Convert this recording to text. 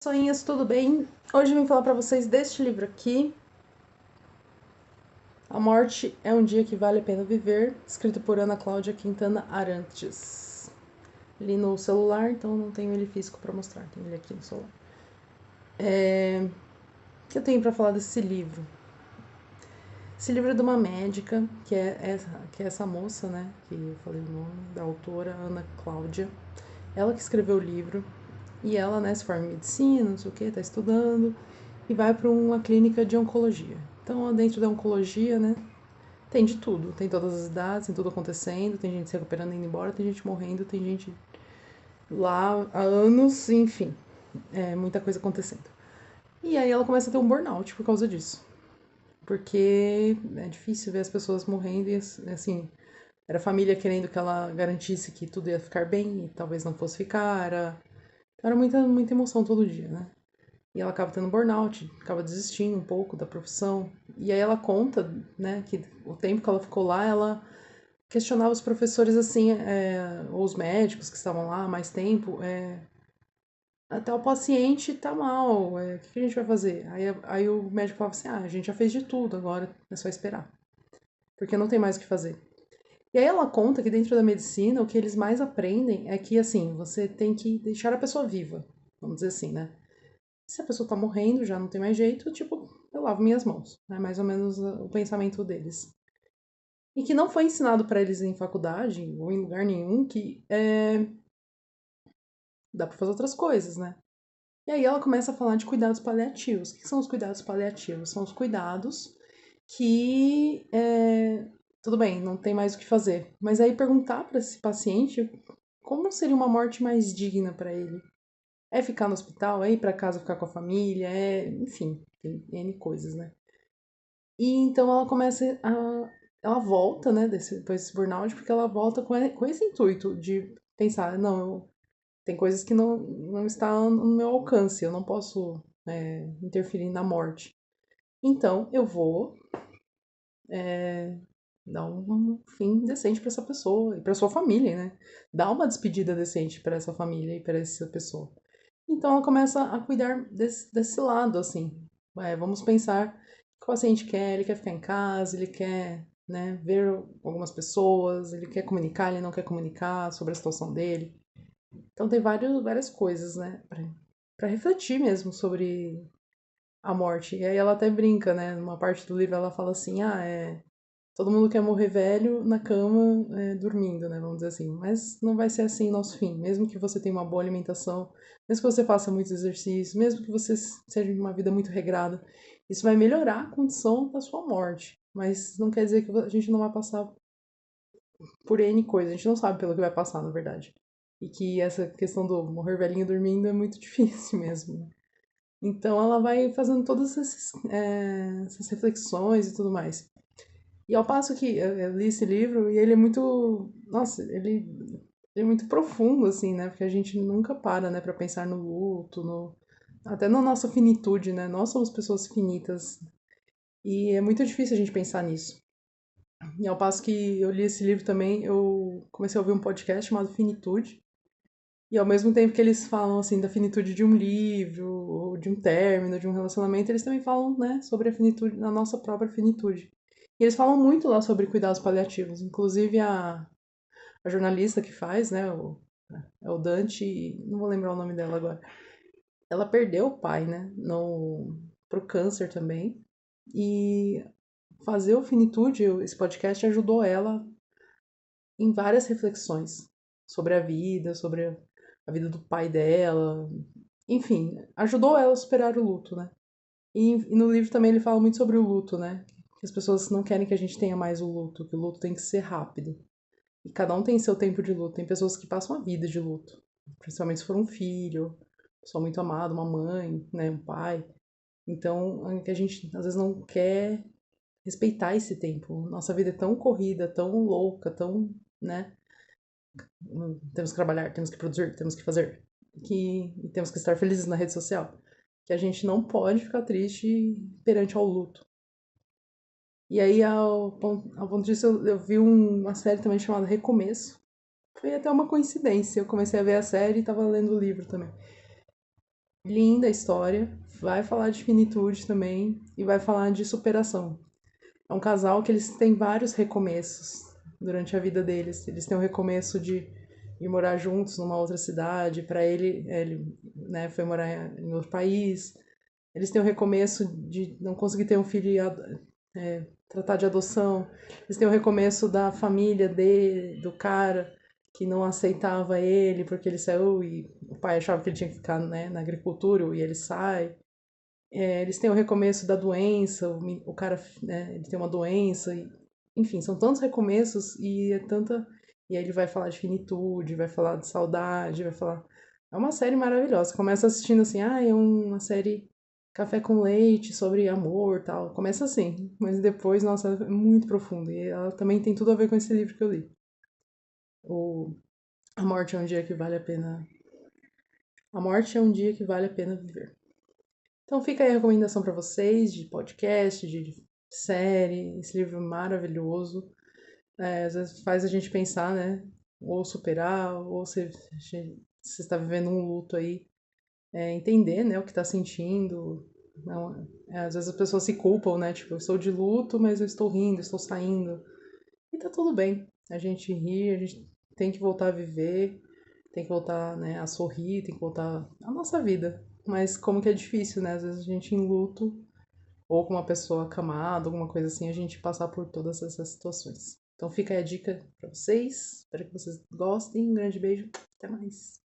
Pessoinhas, tudo bem? Hoje eu vim falar para vocês deste livro aqui, A Morte é um Dia que Vale a Pena Viver, escrito por Ana Cláudia Quintana Arantes. Li no celular, então não tenho ele físico para mostrar, tenho ele aqui no celular. O que eu tenho para falar desse livro? Esse livro é de uma médica, que é essa moça, né, que eu falei o nome, da autora, Ana Cláudia. Ela que escreveu o livro, e ela, né, se forma em medicina, não sei o que, tá estudando, e vai para uma clínica de oncologia. Então, dentro da oncologia, né, tem de tudo. Tem todas as idades, tem tudo acontecendo, tem gente se recuperando e indo embora, tem gente morrendo, tem gente lá há anos, enfim, muita coisa acontecendo. E aí ela começa a ter um burnout por causa disso. Porque é difícil ver as pessoas morrendo e, assim, era a família querendo que ela garantisse que tudo ia ficar bem e talvez não fosse ficar. Era muita emoção todo dia, né? E ela acaba tendo burnout, acaba desistindo um pouco da profissão. E aí ela conta, né, que o tempo que ela ficou lá, ela questionava os professores assim, ou os médicos que estavam lá há mais tempo, até o paciente tá mal, o que a gente vai fazer? Aí o médico falava assim, a gente já fez de tudo, agora é só esperar, porque não tem mais o que fazer. E aí ela conta que dentro da medicina, o que eles mais aprendem é que, assim, você tem que deixar a pessoa viva, vamos dizer assim, né? Se a pessoa tá morrendo, já não tem mais jeito, tipo, eu lavo minhas mãos. É mais ou menos o pensamento deles. E que não foi ensinado para eles em faculdade ou em lugar nenhum que dá para fazer outras coisas, né? E aí ela começa a falar de cuidados paliativos. O que são os cuidados paliativos? São os cuidados que, tudo bem, não tem mais o que fazer. Mas aí perguntar para esse paciente como seria uma morte mais digna para ele. É ficar no hospital, é ir para casa ficar com a família, enfim, tem N coisas, né? E então ela começa a. Ela volta, né, depois desse burnout, porque ela volta com esse intuito de pensar: não, tem coisas que não está no meu alcance, eu não posso interferir na morte. Então eu vou dar um fim decente para essa pessoa e para sua família, né? Dar uma despedida decente para essa família e para essa pessoa. Então ela começa a cuidar desse lado, assim. Vamos pensar o que o paciente quer, ele quer ficar em casa, ele quer, né, ver algumas pessoas, ele quer comunicar, ele não quer comunicar sobre a situação dele. Então tem várias coisas, né, para refletir mesmo sobre a morte. E aí ela até brinca, né, numa parte do livro ela fala assim, todo mundo quer morrer velho na cama, dormindo, né? Vamos dizer assim. Mas não vai ser assim nosso fim. Mesmo que você tenha uma boa alimentação, mesmo que você faça muitos exercícios, mesmo que você seja de uma vida muito regrada, isso vai melhorar a condição da sua morte. Mas não quer dizer que a gente não vai passar por N coisa. A gente não sabe pelo que vai passar, na verdade. E que essa questão do morrer velhinho dormindo é muito difícil mesmo, né? Então ela vai fazendo todas essas reflexões e tudo mais. E ao passo que eu li esse livro e ele é muito. Nossa, ele é muito profundo, assim, né? Porque a gente nunca para, né, pra pensar no luto, até na nossa finitude, né? Nós somos pessoas finitas. E é muito difícil a gente pensar nisso. E ao passo que eu li esse livro também, eu comecei a ouvir um podcast chamado Finitude. E ao mesmo tempo que eles falam, assim, da finitude de um livro, ou de um término, de um relacionamento, eles também falam, né, sobre a finitude, a nossa própria finitude. E eles falam muito lá sobre cuidados paliativos. Inclusive a jornalista que faz, né, é o Dante, não vou lembrar o nome dela agora. Ela perdeu o pai, né, pro câncer também. E fazer o Finitude, esse podcast, ajudou ela em várias reflexões sobre a vida, sobre a vida do pai dela. Enfim, ajudou ela a superar o luto, né? E no livro também ele fala muito sobre o luto, né? Que as pessoas não querem que a gente tenha mais o luto, que o luto tem que ser rápido. E cada um tem seu tempo de luto. Tem pessoas que passam a vida de luto, principalmente se for um filho, pessoa muito amada, uma mãe, né, um pai. Então, que a gente às vezes não quer respeitar esse tempo. Nossa vida é tão corrida, tão louca, tão, né? Temos que trabalhar, temos que produzir, temos que fazer, e temos que estar felizes na rede social, que a gente não pode ficar triste perante ao luto. E aí, ao ponto disso, eu vi uma série também chamada Recomeço. Foi até uma coincidência. Eu comecei a ver a série e estava lendo o livro também. linda a história, vai falar de finitude também e vai falar de superação. É um casal que eles têm vários recomeços durante a vida deles. Eles têm o recomeço de ir morar juntos numa outra cidade. Para ele né, foi morar em outro país. Eles têm o recomeço de não conseguir ter um filho e tratar de adoção. Eles têm o recomeço da família do cara que não aceitava ele porque ele saiu e o pai achava que ele tinha que ficar, né, na agricultura e ele sai. Eles têm o recomeço da doença, o cara, né, ele tem uma doença, enfim, são tantos recomeços e é tanta. E aí ele vai falar de finitude, vai falar de saudade, vai falar. É uma série maravilhosa. Começa assistindo assim, é uma série café com leite sobre amor tal. Começa assim, mas depois, nossa, é muito profundo. E ela também tem tudo a ver com esse livro que eu li. O A Morte é um Dia que Vale a Pena. A Morte é um Dia que Vale a Pena Viver. Então fica aí a recomendação para vocês de podcast, de série, esse livro maravilhoso. Às vezes faz a gente pensar, né? Ou superar, ou se está vivendo um luto aí, entender, né, o que está sentindo. Não, às vezes as pessoas se culpam, né? Tipo, eu estou de luto, mas eu estou rindo, estou saindo. E tá tudo bem. A gente ri, a gente tem que voltar a viver, tem que voltar, né, a sorrir, tem que voltar à nossa vida. Mas como que é difícil, né? Às vezes a gente em luto, ou com uma pessoa acamada, alguma coisa assim, a gente passar por todas essas situações. Então fica aí a dica pra vocês. Espero que vocês gostem. Um grande beijo. Até mais.